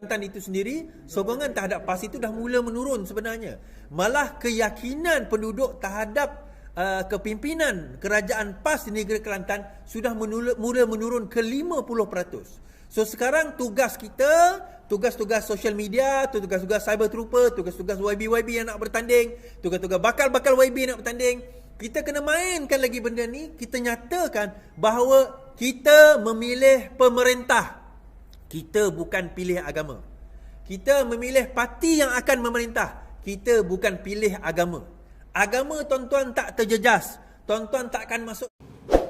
Kelantan itu sendiri, sokongan terhadap PAS itu dah mula menurun sebenarnya. Malah keyakinan penduduk terhadap kepimpinan kerajaan PAS di negeri Kelantan sudah mula menurun ke 50%. So sekarang tugas kita, tugas-tugas social media, tugas-tugas cyber trooper, tugas-tugas YB yang nak bertanding, tugas-tugas bakal-bakal YB yang nak bertanding, kita kena mainkan lagi benda ni. Kita nyatakan bahawa kita memilih pemerintah. Kita bukan pilih agama. Kita memilih parti yang akan memerintah. Kita bukan pilih agama. Agama tuan-tuan tak terjejas. Tuan-tuan tak akan masuk.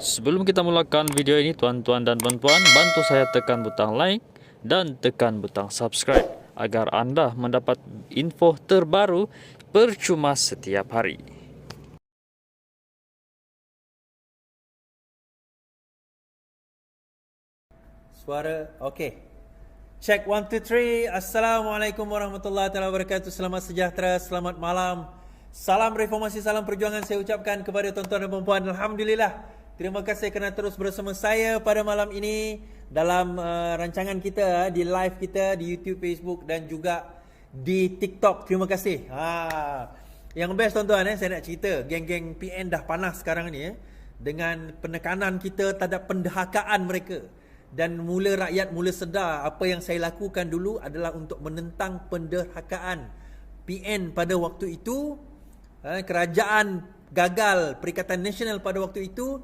Sebelum kita mulakan video ini, tuan-tuan dan puan-puan, bantu saya tekan butang like dan tekan butang subscribe agar anda mendapat info terbaru percuma setiap hari. Suara okey. Check 1 2 3. Assalamualaikum warahmatullahi wabarakatuh. Selamat sejahtera, selamat malam. Salam reformasi, salam perjuangan saya ucapkan kepada tuan-tuan dan puan-puan. Alhamdulillah. Terima kasih kerana terus bersama saya pada malam ini dalam rancangan kita, di live kita di YouTube, Facebook dan juga di TikTok. Terima kasih. Yang best tuan-tuan, saya nak cerita, geng-geng PN dah panas sekarang ni dengan penekanan kita terhadap pendehakaan mereka. Dan rakyat mula sedar apa yang saya lakukan dulu adalah untuk menentang penderhakaan PN pada waktu itu. Kerajaan gagal, Perikatan Nasional pada waktu itu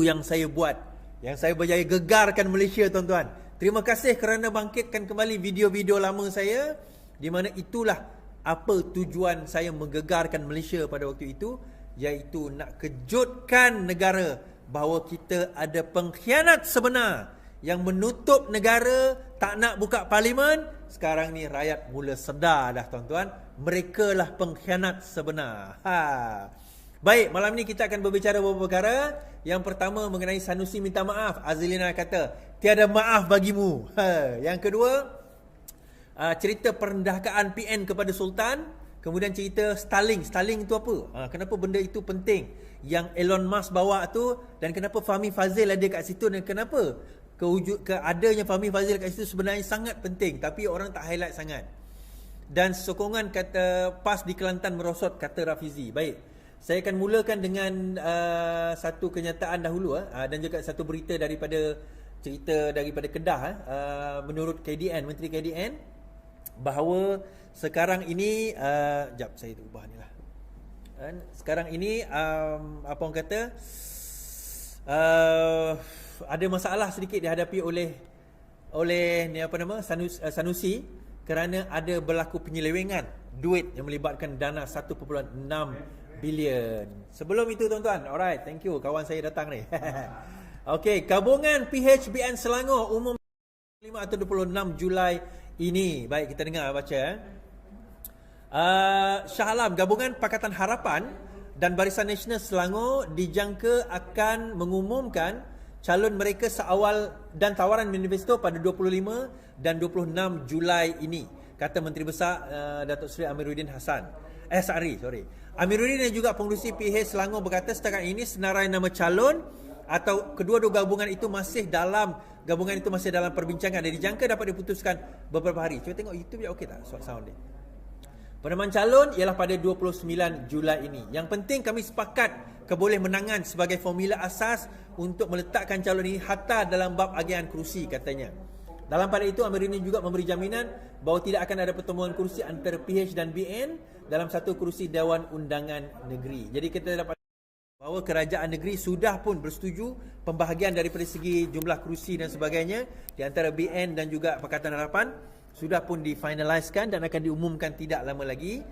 yang saya buat. Yang saya berjaya gegarkan Malaysia, tuan-tuan. Terima kasih kerana bangkitkan kembali video-video lama saya, di mana itulah apa tujuan saya menggegarkan Malaysia pada waktu itu, iaitu nak kejutkan negara bahawa kita ada pengkhianat sebenar yang menutup negara, tak nak buka parlimen. Sekarang ni rakyat mula sedar dah, tuan-tuan. Mereka lah pengkhianat sebenar. Baik, malam ni kita akan berbicara beberapa perkara. Yang pertama mengenai Sanusi minta maaf. Azlina kata, tiada maaf bagimu. Yang kedua, cerita perendahkaan PN kepada Sultan. Kemudian cerita Starlink. Starlink itu apa? Kenapa benda itu penting? Yang Elon Musk bawa tu, dan kenapa Fahmi Fazil ada kat situ, dan kenapa adanya Fahmi Fazil kat situ sebenarnya sangat penting, tapi orang tak highlight sangat. Dan sokongan kata PAS di Kelantan merosot, kata Rafizi. Baik, saya akan mulakan dengan satu kenyataan dahulu, dan juga satu berita daripada Kedah. Menurut KDN, Menteri KDN, bahawa sekarang ini jap saya ubah ni lah. Sekarang ini apa orang kata, ada masalah sedikit dihadapi oleh ni apa nama, Sanusi, kerana ada berlaku penyelewengan duit yang melibatkan dana 1.6 bilion. Sebelum itu, tuan-tuan, alright, thank you, kawan saya datang ni. Okey, gabungan PHBN Selangor umum 5 atau 26 Julai ini. Baik, kita dengar baca. Shah Alam, gabungan Pakatan Harapan dan Barisan Nasional Selangor dijangka akan mengumumkan calon mereka seawal dan tawaran manifesto pada 25 dan 26 Julai ini, kata Menteri Besar Datuk Seri Amiruddin Amiruddin dan juga pengerusi PH Selangor berkata setakat ini senarai nama calon atau kedua-dua gabungan itu masih dalam perbincangan dan dijangka dapat diputuskan beberapa hari. Cuba tengok YouTube dia, okey tak sound dia? Penamaan calon ialah pada 29 Julai ini. Yang penting kami sepakat kebolehmenangan sebagai formula asas untuk meletakkan calon ini hatta dalam bab agihan kerusi, katanya. Dalam pada itu, Amiruddin juga memberi jaminan bahawa tidak akan ada pertemuan kerusi antara PH dan BN dalam satu kerusi Dewan Undangan Negeri. Jadi kita dapat bahawa kerajaan negeri sudah pun bersetuju pembahagian daripada segi jumlah kerusi dan sebagainya di antara BN dan juga Pakatan Harapan sudah pun difinaliskan dan akan diumumkan tidak lama lagi,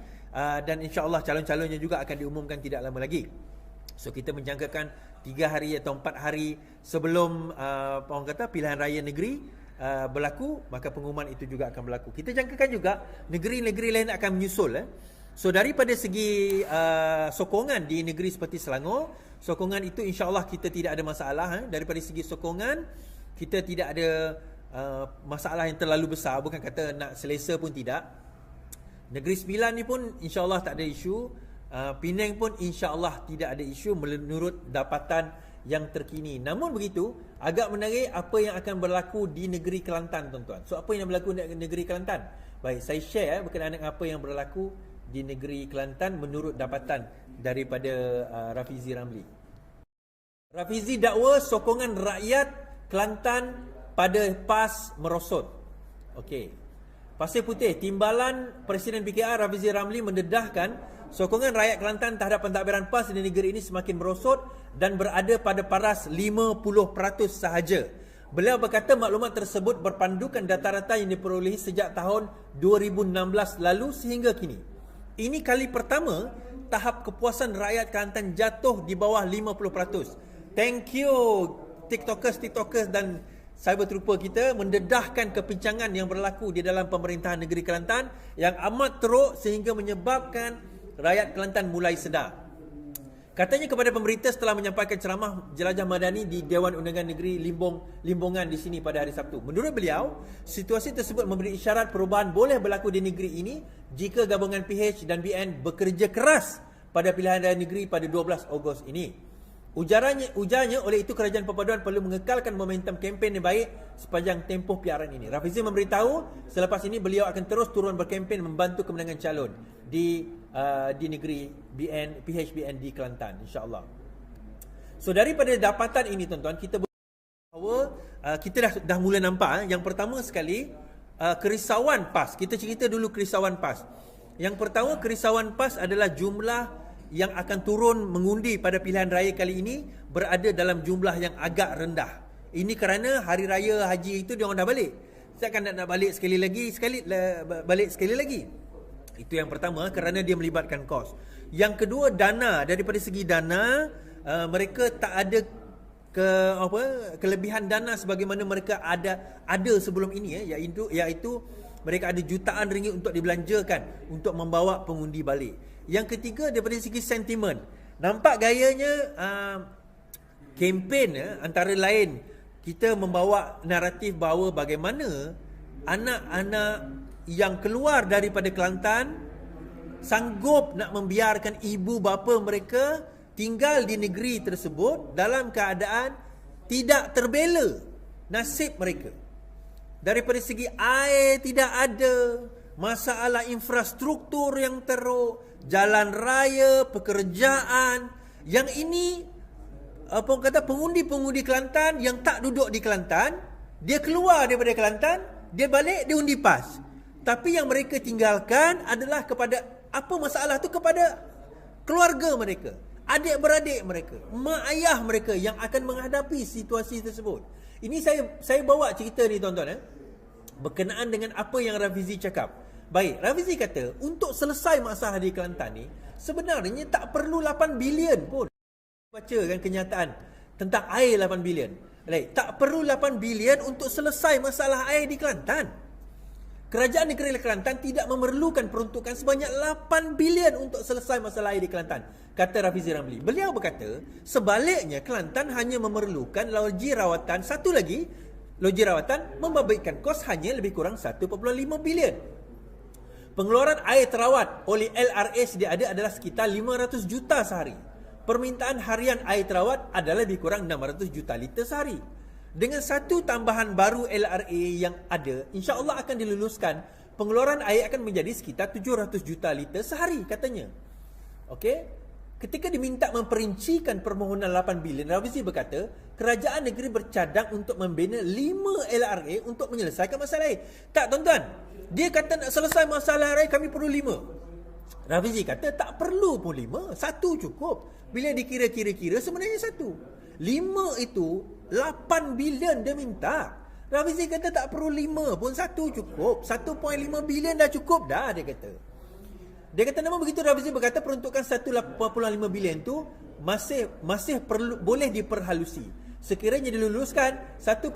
dan insya-Allah calon-calonnya juga akan diumumkan tidak lama lagi. So kita menjangkakan 3 hari atau 4 hari sebelum orang kata pilihan raya negeri berlaku, maka pengumuman itu juga akan berlaku. Kita jangkakan juga negeri-negeri lain akan menyusul. So daripada segi sokongan di negeri seperti Selangor, sokongan itu insya-Allah kita tidak ada masalah. Daripada segi sokongan kita tidak ada masalah yang terlalu besar, bukan kata nak selesa pun tidak. Negeri Sembilan ni pun insya-Allah tak ada isu. Penang pun insya-Allah tidak ada isu menurut dapatan yang terkini. Namun begitu, agak menarik apa yang akan berlaku di negeri Kelantan, tuan-tuan. So, apa yang berlaku di negeri Kelantan? Baik, saya share berkenaan dengan apa yang berlaku di negeri Kelantan menurut dapatan daripada Rafizi Ramli. Rafizi dakwa sokongan rakyat Kelantan pada PAS merosot. Okey. Pasir Putih, timbalan Presiden PKR Rafizi Ramli mendedahkan sokongan rakyat Kelantan terhadap pentadbiran PAS di negeri ini semakin merosot dan berada pada paras 50% sahaja. Beliau berkata maklumat tersebut berpandukan data-data yang diperolehi sejak tahun 2016 lalu sehingga kini. Ini kali pertama tahap kepuasan rakyat Kelantan jatuh di bawah 50%. Thank you TikTokers dan cyber trooper kita mendedahkan kepincangan yang berlaku di dalam pemerintahan negeri Kelantan yang amat teruk sehingga menyebabkan rakyat Kelantan mulai sedar. Katanya kepada pemerintah setelah menyampaikan ceramah jelajah madani di Dewan Undangan Negeri Limbongan di sini pada hari Sabtu. Menurut beliau, situasi tersebut memberi isyarat perubahan boleh berlaku di negeri ini jika gabungan PH dan BN bekerja keras pada pilihan raya negeri pada 12 Ogos ini. Ujarnya oleh itu kerajaan perpaduan perlu mengekalkan momentum kempen yang baik sepanjang tempoh piaran ini. Rafizi memberitahu selepas ini beliau akan terus turun berkempen membantu kemenangan calon di negeri PHBN di Kelantan, insya-Allah. So daripada dapatan ini tuan-tuan, kita bahawa kita dah mula nampak yang pertama sekali kerisauan PAS. Kita cerita dulu kerisauan PAS. Yang pertama kerisauan PAS adalah jumlah yang akan turun mengundi pada pilihan raya kali ini berada dalam jumlah yang agak rendah. Ini kerana hari raya haji itu dia orang dah balik. Saya akan nak balik balik sekali lagi. Itu yang pertama kerana dia melibatkan kos. Yang kedua dana, daripada segi dana mereka tak ada kelebihan dana sebagaimana mereka ada sebelum ini iaitu mereka ada jutaan ringgit untuk dibelanjakan untuk membawa pengundi balik. Yang ketiga daripada segi sentimen, nampak gayanya kempen antara lain kita membawa naratif bahawa bagaimana anak-anak yang keluar daripada Kelantan sanggup nak membiarkan ibu bapa mereka tinggal di negeri tersebut dalam keadaan tidak terbela nasib mereka. Daripada segi air tidak ada, masalah infrastruktur yang teruk, jalan raya, pekerjaan. Yang ini pengundi-pengundi Kelantan yang tak duduk di Kelantan, dia keluar daripada Kelantan, dia balik, dia undi PAS. Tapi yang mereka tinggalkan adalah kepada apa masalah tu kepada keluarga mereka, adik-beradik mereka, mak ayah mereka yang akan menghadapi situasi tersebut. Ini saya bawa cerita ni tuan-tuan berkenaan dengan apa yang Rafizi cakap. Baik, Rafizi kata untuk selesai masalah di Kelantan ni sebenarnya tak perlu 8 bilion pun. Baca kan kenyataan tentang air 8 bilion. Baik, tak perlu 8 bilion untuk selesai masalah air di Kelantan. Kerajaan negeri Kelantan tidak memerlukan peruntukan sebanyak 8 bilion untuk selesai masalah air di Kelantan, kata Rafizi Ramli. Beliau berkata, sebaliknya Kelantan hanya memerlukan loji rawatan satu lagi. Loji rawatan membabitkan kos hanya lebih kurang 1.5 bilion. Pengeluaran air terawat oleh LRA sedia ada adalah sekitar 500 juta sehari. Permintaan harian air terawat adalah lebih kurang 600 juta liter sehari. Dengan satu tambahan baru LRA yang ada, insya-Allah akan diluluskan, pengeluaran air akan menjadi sekitar 700 juta liter sehari katanya. Okey? Ketika diminta memperincikan permohonan 8 bilion, Rafizi berkata, kerajaan negeri bercadang untuk membina 5 LRA untuk menyelesaikan masalah air. Tak tuan-tuan, dia kata nak selesai masalah air kami perlu 5. Rafizi kata tak perlu pun 5, satu cukup. Bila dikira-kira sebenarnya satu. 5 itu 8 bilion dia minta. Rafizi kata tak perlu 5 pun, satu cukup. 1.5 bilion dah cukup dah, dia kata. Dia kata namun begitu Rafizi berkata peruntukan 1.5 bilion tu masih perlu boleh diperhalusi. Sekiranya diluluskan, 1.5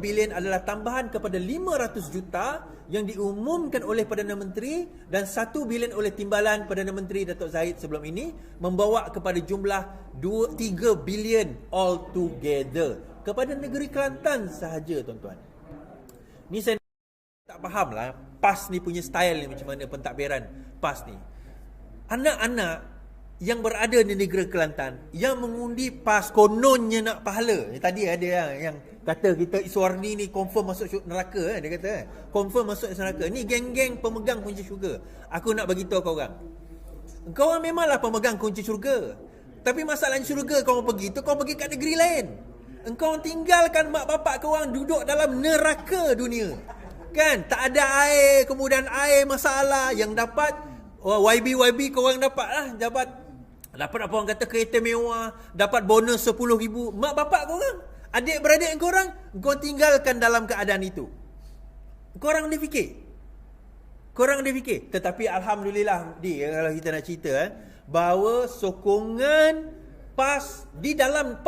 bilion adalah tambahan kepada 500 juta yang diumumkan oleh Perdana Menteri dan 1 bilion oleh Timbalan Perdana Menteri Datuk Zahid sebelum ini, membawa kepada jumlah 3 bilion all together kepada negeri Kelantan sahaja tuan-tuan. Ni saya tak faham lah PAS ni punya style ni macam mana pentadbiran PAS ni. Anak-anak yang berada di negeri Kelantan yang mengundi PAS kononnya nak pahala. Tadi ada yang kata kita Iswardi ni confirm masuk neraka, dia kata confirm masuk neraka. Ni geng-geng pemegang kunci syurga. Aku nak bagi tahu kau orang. Kau orang memanglah pemegang kunci syurga. Tapi masalahnya syurga kau pergi tu, kau pergi kat negeri lain. Engkau tinggalkan mak bapak kau orang duduk dalam neraka dunia. Kan? Tak ada air, kemudian air masalah yang dapat YB kau orang dapat lah, dapat apa orang kata kereta mewah, dapat bonus 10,000. Mak bapak kau orang, adik-beradik kau orang, kau tinggalkan dalam keadaan itu. Korang dia fikir. Tetapi alhamdulillah kalau kita nak cerita bahawa sokongan PAS di dalam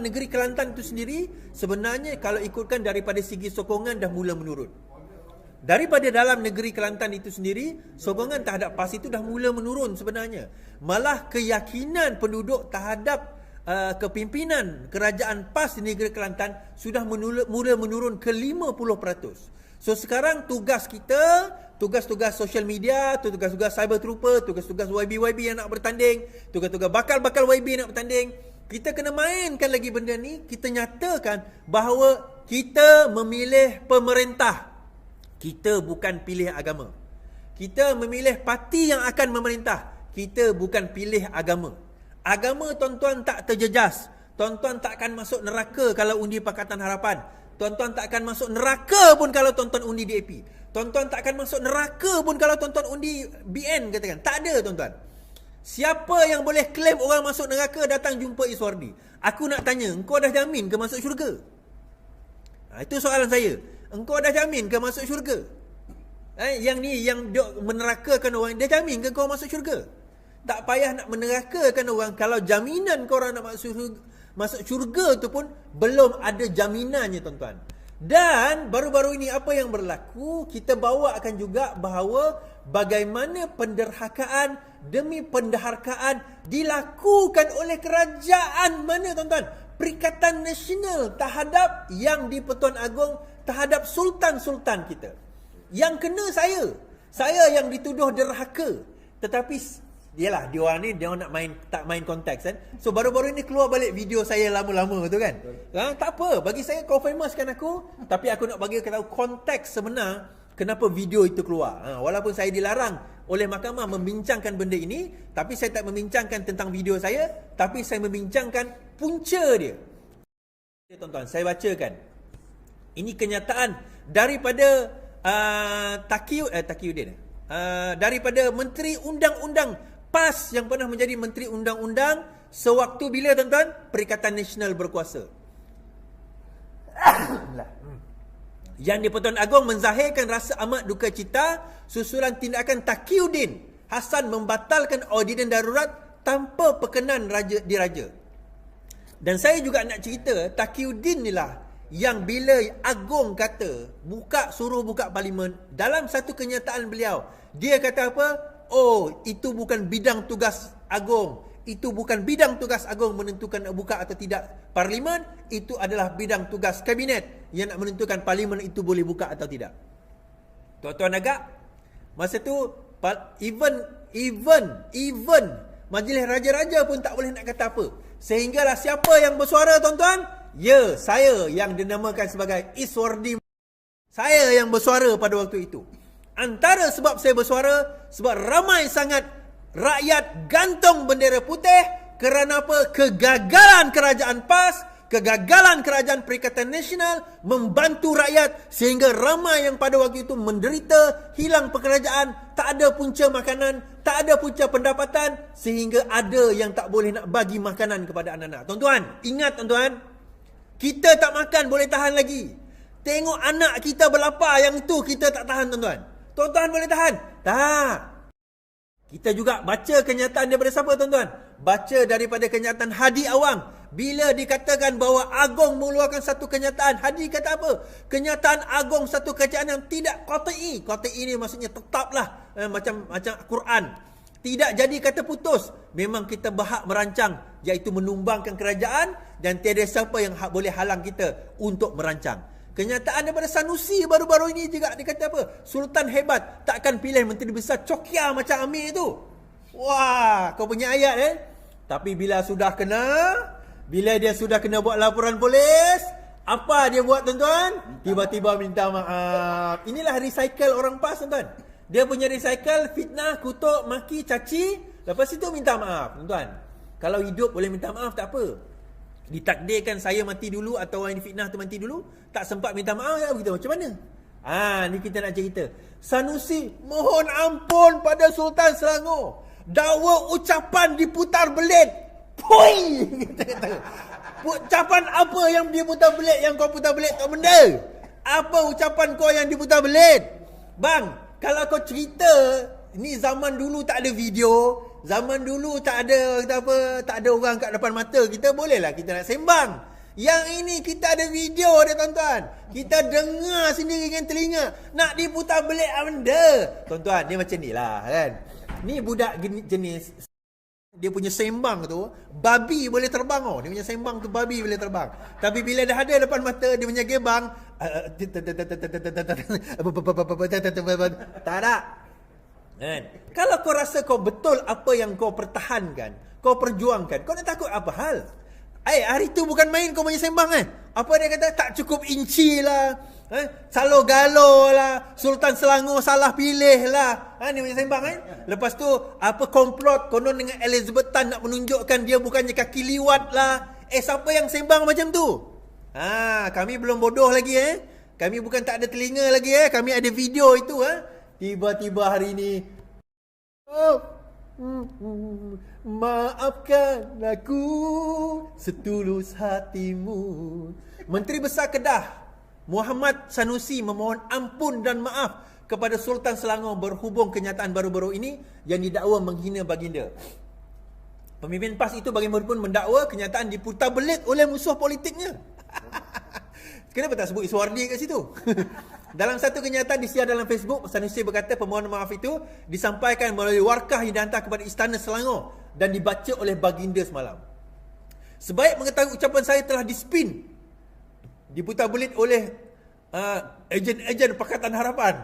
negeri Kelantan itu sendiri sebenarnya kalau ikutkan daripada segi sokongan dah mula menurun. Daripada dalam negeri Kelantan itu sendiri, sokongan terhadap PAS itu dah mula menurun sebenarnya. Malah keyakinan penduduk terhadap kepimpinan kerajaan PAS di negeri Kelantan sudah mula menurun ke 50%. So sekarang tugas kita, tugas-tugas social media, tugas-tugas cyber trooper, tugas-tugas YB yang nak bertanding, tugas-tugas bakal YB yang nak bertanding, kita kena mainkan lagi benda ni. Kita nyatakan bahawa kita memilih pemerintah. Kita bukan pilih agama. Kita memilih parti yang akan memerintah. Kita bukan pilih agama. Agama tuan-tuan tak terjejas. Tuan-tuan tak akan masuk neraka kalau undi Pakatan Harapan. Tuan-tuan tak akan masuk neraka pun kalau tuan-tuan undi DAP. Tuan-tuan tak akan masuk neraka pun kalau tuan-tuan undi BN katakan. Tak ada tuan-tuan. Siapa yang boleh claim orang masuk neraka datang jumpa Iswardi. Aku nak tanya, engkau dah jamin ke masuk syurga? Itu soalan saya. Engkau dah jamin ke masuk syurga? Yang ni yang menerakakan orang, dia jamin ke kau masuk syurga? Tak payah nak menerakakan orang kalau jaminan kau orang nak masuk syurga tu pun belum ada jaminannya tuan-tuan. Dan baru-baru ini apa yang berlaku, kita bawakan juga bahawa bagaimana penderhakaan demi penderhakaan dilakukan oleh kerajaan mana tuan-tuan? Perikatan Nasional terhadap yang di-Pertuan Agong, terhadap sultan-sultan kita. Yang kena saya yang dituduh derhaka. Tetapi yalah, dia orang ni dia nak tak main konteks kan. So baru-baru ni keluar balik video saya lama-lama tu kan. Tak apa, bagi saya kau famouskan aku, tapi aku nak bagi tahu konteks sebenar kenapa video itu keluar. Walaupun saya dilarang oleh mahkamah membincangkan benda ini, tapi saya tak membincangkan tentang video saya, tapi saya membincangkan punca dia. Tuan-tuan, saya bacakan. Ini kenyataan daripada Taqiyuddin. Daripada Menteri Undang-Undang PAS yang pernah menjadi Menteri Undang-Undang sewaktu bila tuan-tuan Perikatan Nasional berkuasa. Yang di-Pertuan Agong menzahirkan rasa amat duka cita susulan tindakan Taqiyuddin Hasan membatalkan ordinans darurat tanpa perkenan diraja. Dan saya juga nak cerita Taqiyuddin ni lah yang bila Agong kata suruh buka parlimen, dalam satu kenyataan beliau dia kata apa? Oh, itu bukan bidang tugas Agong. Itu bukan bidang tugas Agong menentukan nak buka atau tidak parlimen. Itu adalah bidang tugas kabinet yang nak menentukan parlimen itu boleh buka atau tidak. Tuan-tuan agak masa tu even majlis raja-raja pun tak boleh nak kata apa. Sehinggalah siapa yang bersuara tuan-tuan? Ya, saya yang dinamakan sebagai Iswardi. Saya yang bersuara pada waktu itu. Antara sebab saya bersuara, sebab ramai sangat rakyat gantung bendera putih kerana apa? Kegagalan kerajaan PAS, kegagalan kerajaan Perikatan Nasional membantu rakyat sehingga ramai yang pada waktu itu menderita, hilang pekerjaan, tak ada punca makanan, tak ada punca pendapatan, sehingga ada yang tak boleh nak bagi makanan kepada anak-anak. Tuan-tuan, ingat tuan-tuan, kita tak makan boleh tahan lagi. Tengok anak kita berlapar, yang itu kita tak tahan tuan-tuan. Tuan-tuan boleh tahan? Tak. Kita juga baca kenyataan daripada siapa tuan-tuan? Baca daripada kenyataan Hadi Awang. Bila dikatakan bahawa Agong mengeluarkan satu kenyataan, Hadi kata apa? Kenyataan Agong satu kenyataan yang tidak qat'i. Qat'i ni maksudnya tetaplah, macam Quran. Tidak jadi kata putus. Memang kita berhak merancang, iaitu menumbangkan kerajaan, dan tiada siapa yang boleh halang kita untuk merancang. Kenyataan daripada Sanusi baru-baru ini juga dia kata apa? Sultan hebat, takkan pilih menteri besar cokia macam Amir itu. Wah, kau punya ayat Tapi bila dia sudah kena buat laporan polis, apa dia buat tuan-tuan? Tiba-tiba minta maaf. Inilah recycle orang PAS tuan-tuan. Dia punya recycle, fitnah, kutuk, maki, caci, lepas itu minta maaf tuan-tuan. Kalau hidup boleh minta maaf tak apa. Ditakdirkan saya mati dulu atau orang yang difitnah tu mati dulu, tak sempat minta maaf ya begitu. Macam mana? Ni kita nak cerita. Sanusi mohon ampun pada Sultan Selangor. Dakwa ucapan diputar belit. Poi! Kata. Ucapan apa yang diputar belit, yang kau putar belit tak benda? Apa ucapan kau yang diputar belit? Bang, kalau kau cerita, ni zaman dulu tak ada video, zaman dulu tak ada tak ada orang kat depan mata kita, bolehlah kita nak sembang. Yang ini kita ada video dia tuan-tuan. Kita dengar sendiri dengan telinga. Nak diputar belit apa benda? Tuan-tuan, dia macam ni lah kan. Ni budak jenis, dia punya sembang tu babi boleh terbang Dia punya sembang tu babi boleh terbang. Tapi bila dah ada depan mata dia punya gebang, tak ada. Kan? Kalau kau rasa kau betul apa yang kau pertahankan, kau perjuangkan, kau nak takut apa hal? Hari tu bukan main kau punya sembang Apa dia kata? Tak cukup inci lah, Salo galo lah, Sultan Selangor salah pilih lah. Ni punya sembang Lepas tu apa komplot konon dengan Elizabeth Tan nak menunjukkan dia bukannya kaki liwat lah. Siapa yang sembang macam tu? Kami belum bodoh lagi Kami bukan tak ada telinga lagi Kami ada video itu Tiba-tiba hari ni, maafkan aku setulus hatimu. Menteri Besar Kedah Muhammad Sanusi memohon ampun dan maaf kepada Sultan Selangor berhubung kenyataan baru-baru ini yang didakwa menghina baginda. Pemimpin PAS itu bagaimanapun mendakwa kenyataan diputar belit oleh musuh politiknya. Kenapa tak sebut Iswardi kat situ? Dalam satu kenyataan disiar dalam Facebook, Sanusi berkata permohonan maaf itu disampaikan melalui warkah yang dihantar kepada Istana Selangor dan dibaca oleh baginda semalam. Sebaik mengetahui ucapan saya telah dispin, diputar belit oleh ejen-ejen Pakatan Harapan.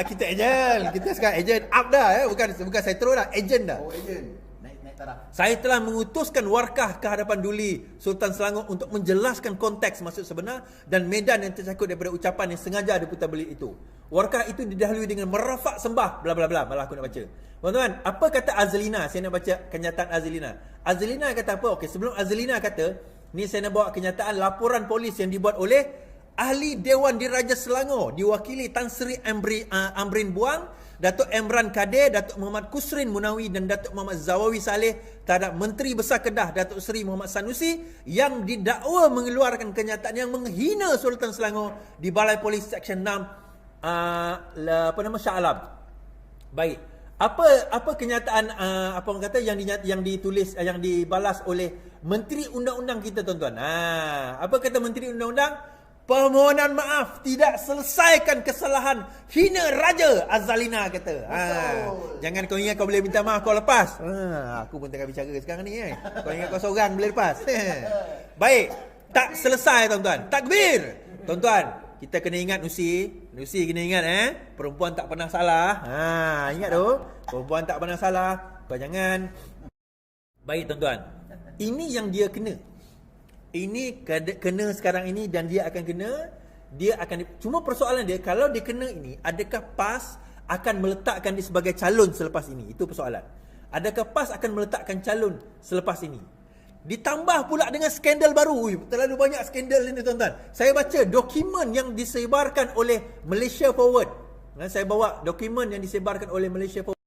Kita ejen. Kita sekarang ejen up dah bukan saya terus dah, ejen dah. Ejen. Naik taraf. Saya telah mengutuskan warkah ke hadapan Duli Sultan Selangor untuk menjelaskan konteks maksud sebenar dan medan yang tersangkut daripada ucapan yang sengaja diputar belit itu. Warkah itu didahului dengan merafak sembah bla bla bla. Malah aku nak baca. Tuan-tuan, apa kata Azlina? Saya nak baca kenyataan Azlina. Azlina kata apa? Okey, sebelum Azlina kata, ni saya nak bawa kenyataan laporan polis yang dibuat oleh Ahli Dewan Diraja Selangor diwakili Tan Sri Amrin Buang, Datuk Emran Kadir, Datuk Muhammad Kusrin Munawi dan Datuk Muhammad Zawawi Saleh terhadap Menteri Besar Kedah Datuk Seri Muhammad Sanusi yang didakwa mengeluarkan kenyataan yang menghina Sultan Selangor di Balai Polis Seksyen 6 Shah Alam. Baik. Apa kenyataan apa orang kata yang ditulis yang dibalas oleh Menteri Undang-Undang kita tuan-tuan. Apa kata Menteri Undang-Undang? Permohonan maaf tidak selesaikan kesalahan hina raja, Azalina kata. Jangan kau ingat kau boleh minta maaf kau lepas. Aku pun tengah bicara sekarang ni Kau ingat kau seorang boleh lepas. Baik, tak selesai tuan-tuan. Takbir. Tuan-tuan, kita kena ingat Nusi kena ingat perempuan tak pernah salah. Ingat tu, perempuan tak pernah salah. Kau jangan. Baik tuan-tuan, ini yang dia kena. Ini kena sekarang ini dan dia akan kena. Cuma persoalan dia, kalau dia kena ini, adakah PAS akan meletakkan dia sebagai calon selepas ini? Itu persoalan. Adakah PAS akan meletakkan calon selepas ini? Ditambah pula dengan skandal baru. Terlalu banyak skandal ini tuan-tuan. Saya baca dokumen yang disebarkan oleh Malaysia Forward. Saya bawa dokumen yang disebarkan oleh Malaysia Forward.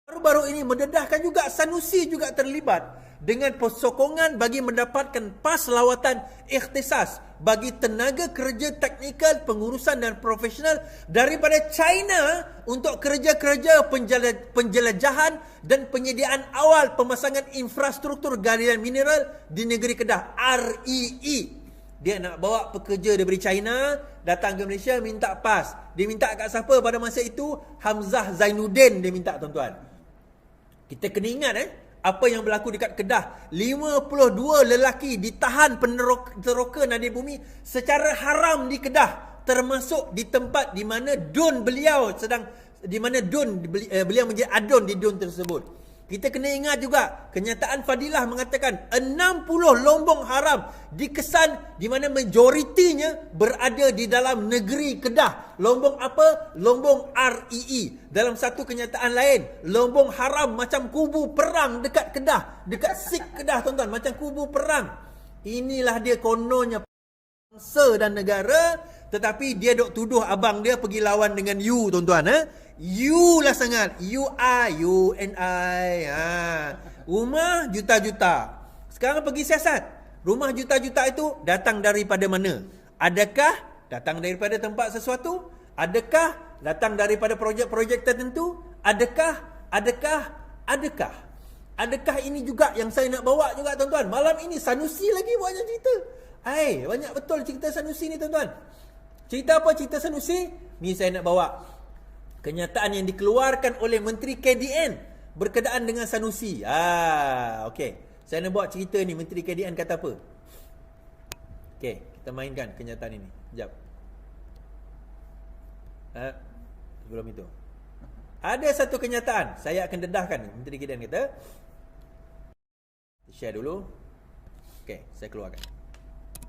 Baru-baru ini mendedahkan juga Sanusi juga terlibat dengan persokongan bagi mendapatkan PAS lawatan ikhtisas bagi tenaga kerja teknikal, pengurusan dan profesional daripada China untuk kerja-kerja penjelajahan dan penyediaan awal pemasangan infrastruktur galian mineral di negeri Kedah, REE. Dia nak bawa pekerja daripada China datang ke Malaysia minta PAS. Dia minta kat siapa pada masa itu? Hamzah Zainuddin dia minta tuan-tuan. Kita kena ingat apa yang berlaku dekat Kedah. 52 lelaki ditahan teroka Nadir Bumi secara haram di Kedah, termasuk di tempat di mana Dun beliau sedang di mana beliau menjadi adun di DUN tersebut. Kita kena ingat juga, kenyataan Fadilah mengatakan 60 lombong haram dikesan di mana majoritinya berada di dalam negeri Kedah. Lombong apa? Lombong REE. Dalam satu kenyataan lain, lombong haram macam kubu perang dekat Kedah, dekat Sik Kedah tuan-tuan, macam kubu perang. Inilah dia kononnya bangsa dan negara, tetapi dia dok tuduh abang dia pergi lawan dengan you tuan-tuan. You lah sangat. UNI. Rumah juta-juta. Sekarang pergi siasat. Rumah juta-juta itu datang daripada mana? Adakah datang daripada tempat sesuatu? Adakah datang daripada projek-projek tertentu? Adakah ini juga yang saya nak bawa juga tuan-tuan? Malam ini Sanusi lagi banyak cerita. Banyak betul cerita Sanusi ni tuan-tuan. Cerita apa cerita Sanusi? Ni saya nak bawa kenyataan yang dikeluarkan oleh Menteri KDN berkenaan dengan Sanusi. Okey. Saya nak buat cerita ni, Menteri KDN kata apa? Okey, kita mainkan kenyataan ini. Sekejap. Sebelum itu, ada satu kenyataan saya akan dedahkan. Menteri KDN kata, share dulu. Okey, saya keluarkan.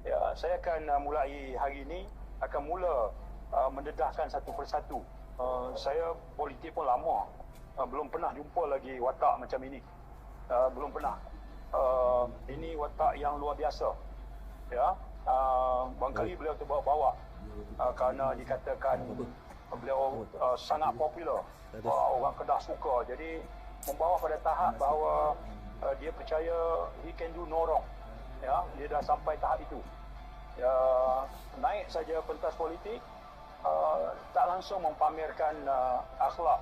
Ya, saya akan mulai hari ini akan mula mendedahkan satu persatu. Saya politik pun lama, belum pernah jumpa lagi watak macam ini. Belum pernah. Ini watak yang luar biasa. Ya, barangkali beliau terbawa-bawa kerana dikatakan beliau sangat popular. Orang Kedah suka. Jadi membawa pada tahap bahawa dia percaya he can do no wrong. Ya, dia dah sampai tahap itu. Ya, naik saja pentas politik, tak langsung mempamerkan akhlak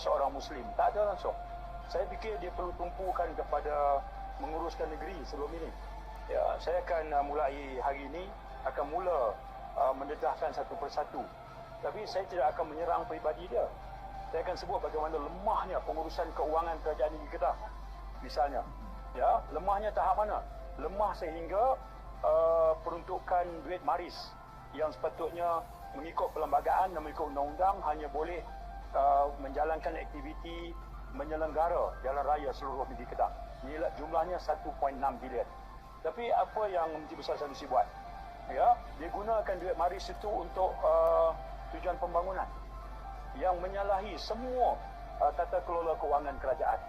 seorang Muslim. Tak ada langsung. Saya fikir dia perlu tumpukan kepada menguruskan negeri sebelum ini. Ya, saya akan mulai hari ini akan mula mendedahkan satu persatu. Tapi saya tidak akan menyerang peribadi dia. Saya akan sebut bagaimana lemahnya pengurusan keuangan kerajaan negeri Kedah. Misalnya, ya, lemahnya tahap mana? Lemah sehingga peruntukan duit maris yang sepatutnya mengikut perlembagaan dan mengikut undang-undang hanya boleh menjalankan aktiviti menyelenggara jalan raya seluruh negeri Kedah. Nilai jumlahnya 1.6 bilion. Tapi apa yang Menteri Besar Sanusi buat? Ya, dia gunakan duit maris itu untuk tujuan pembangunan yang menyalahi semua tata kelola kewangan kerajaan,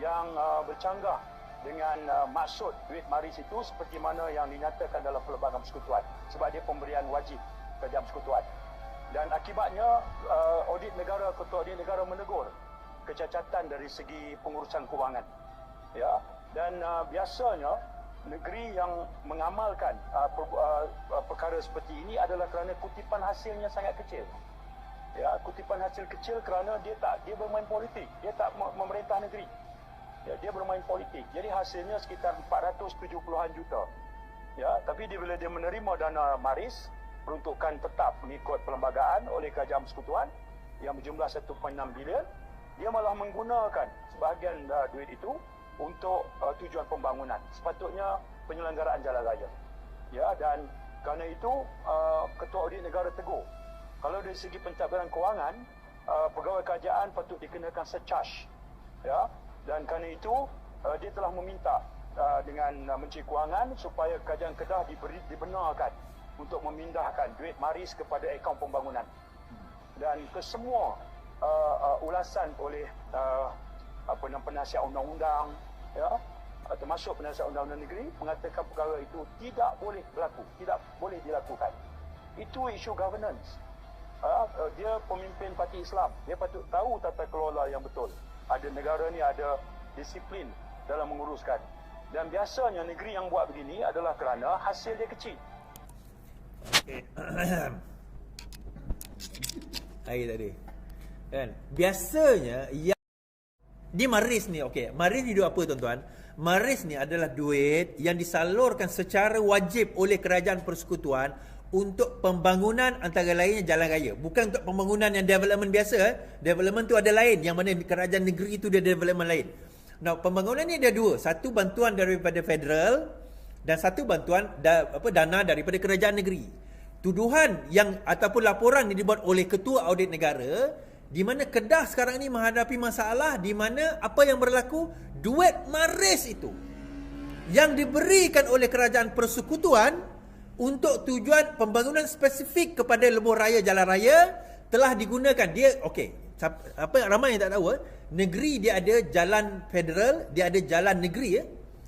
yang bercanggah dengan maksud duit maris itu seperti mana yang dinyatakan dalam Perlembagaan Persekutuan, sebab dia pemberian wajib kerajaan persekutuan. Dan akibatnya audit negara, ketua audit negara menegur kecacatan dari segi pengurusan kewangan. Ya, dan biasanya negeri yang mengamalkan perkara seperti ini adalah kerana kutipan hasilnya sangat kecil. Ya, kutipan hasil kecil kerana dia bermain politik, dia tak memerintah negeri. Ya, dia bermain politik. Jadi hasilnya sekitar 470-an juta. Ya, tapi bila dia menerima dana maris peruntukan tetap mengikut perlembagaan oleh kerajaan persekutuan yang berjumlah 1.6 bilion, dia malah menggunakan sebahagian duit itu untuk tujuan pembangunan. Sepatutnya penyelenggaraan jalan raya. Ya, dan kerana itu ketua audit negara tegur. Kalau dari segi pentadbiran kewangan, pegawai kerajaan patut dikenakan surcharge. Ya, dan kerana itu dia telah meminta dengan Menteri Kewangan supaya kerajaan Kedah dibenarkan untuk memindahkan duit maris kepada akaun pembangunan. Dan kesemua ulasan oleh penasihat undang-undang, ya, termasuk penasihat undang-undang negeri, mengatakan perkara itu tidak boleh berlaku, tidak boleh dilakukan. Itu isu governance. Dia pemimpin parti Islam, dia patut tahu tata kelola yang betul. Ada negara ni ada disiplin dalam menguruskan. Dan biasanya negeri yang buat begini adalah kerana hasil dia kecil. Okey. Hai tadi. Kan? Biasanya yang di maris ni, okey. Maris ni duit apa tuan-tuan? Maris ni adalah duit yang disalurkan secara wajib oleh kerajaan persekutuan untuk pembangunan, antara lainnya jalan raya. Bukan untuk pembangunan yang development biasa. Development tu ada lain, yang mana kerajaan negeri itu dia development lain. Nah, pembangunan ni ada dua. Satu bantuan daripada federal dan satu bantuan dana daripada kerajaan negeri. Tuduhan yang ataupun laporan yang dibuat oleh ketua audit negara, di mana Kedah sekarang ni menghadapi masalah di mana apa yang berlaku, duit maris itu yang diberikan oleh kerajaan persekutuan untuk tujuan pembangunan spesifik kepada lebuh raya jalan raya telah digunakan. Dia okey, apa ramai yang tak tahu, negeri dia ada jalan federal, dia ada jalan negeri ya.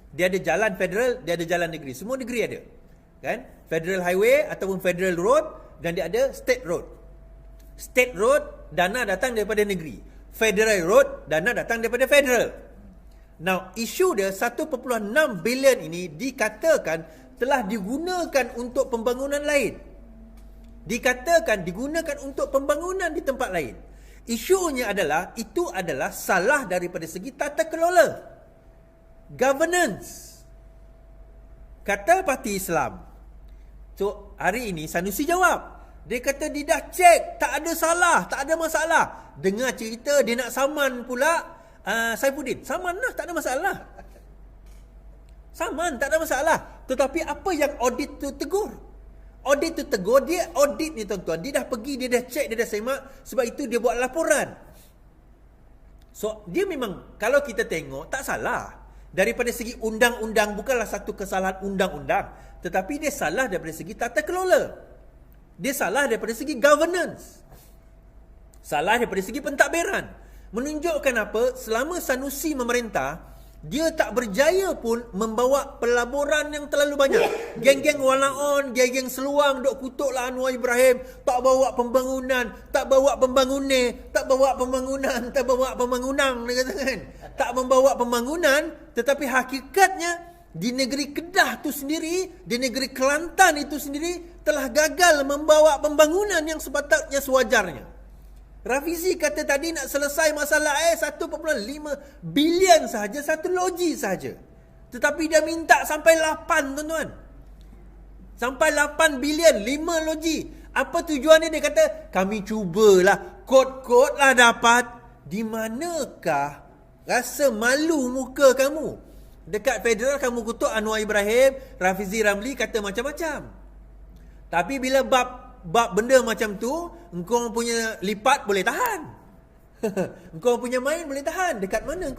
Dia ada jalan federal, dia ada jalan negeri. Semua negeri ada. Kan? Federal highway ataupun federal road, dan dia ada state road. State road dana datang daripada negeri. Federal road dana datang daripada federal. Now, isu dia 1.6 bilion ini dikatakan telah digunakan untuk pembangunan lain. Dikatakan digunakan untuk pembangunan di tempat lain. Isunya adalah, itu adalah salah daripada segi tata kelola. Governance. Kata Parti Islam. So, hari ini Sanusi jawab. Dia kata dia dah cek, tak ada salah, tak ada masalah. Dengar cerita dia nak saman pula Saifuddin. Saman lah, tak ada masalah. Saman, tak ada masalah. Tetapi apa yang audit tu tegur? Audit tu tegur, dia audit ni tuan-tuan. Dia dah pergi, dia dah cek, dia dah semak. Sebab itu dia buat laporan. So, dia memang, kalau kita tengok, tak salah. Daripada segi undang-undang, bukanlah satu kesalahan undang-undang. Tetapi dia salah daripada segi tata kelola. Dia salah daripada segi governance. Salah daripada segi pentadbiran. Menunjukkan apa? Selama Sanusi memerintah, dia tak berjaya pun membawa pelaburan yang terlalu banyak. Geng-geng Walaon, geng-geng Seluang duk kutuklah Anwar Ibrahim, tak bawa pembangunan, tak bawa pembangunan, tak bawa pembangunan, tak bawa pembangunan, dia kata kan. Tak membawa pembangunan, tetapi hakikatnya di negeri Kedah tu sendiri, di negeri Kelantan itu sendiri telah gagal membawa pembangunan yang sepatutnya sewajarnya. Rafizi kata tadi nak selesai masalah air 1.5 bilion sahaja, satu loji sahaja. Tetapi dia minta sampai 8, tuan-tuan. Sampai 8 bilion, 5 loji. Apa tujuannya? Dia kata, kami cubalah, kod-kod lah dapat. Di manakah rasa malu muka kamu? Dekat federal kamu kutuk Anwar Ibrahim, Rafizi Ramli kata macam-macam. Tapi bila bab benda macam tu, engkau punya lipat boleh tahan. Engkau punya main boleh tahan. Dekat mana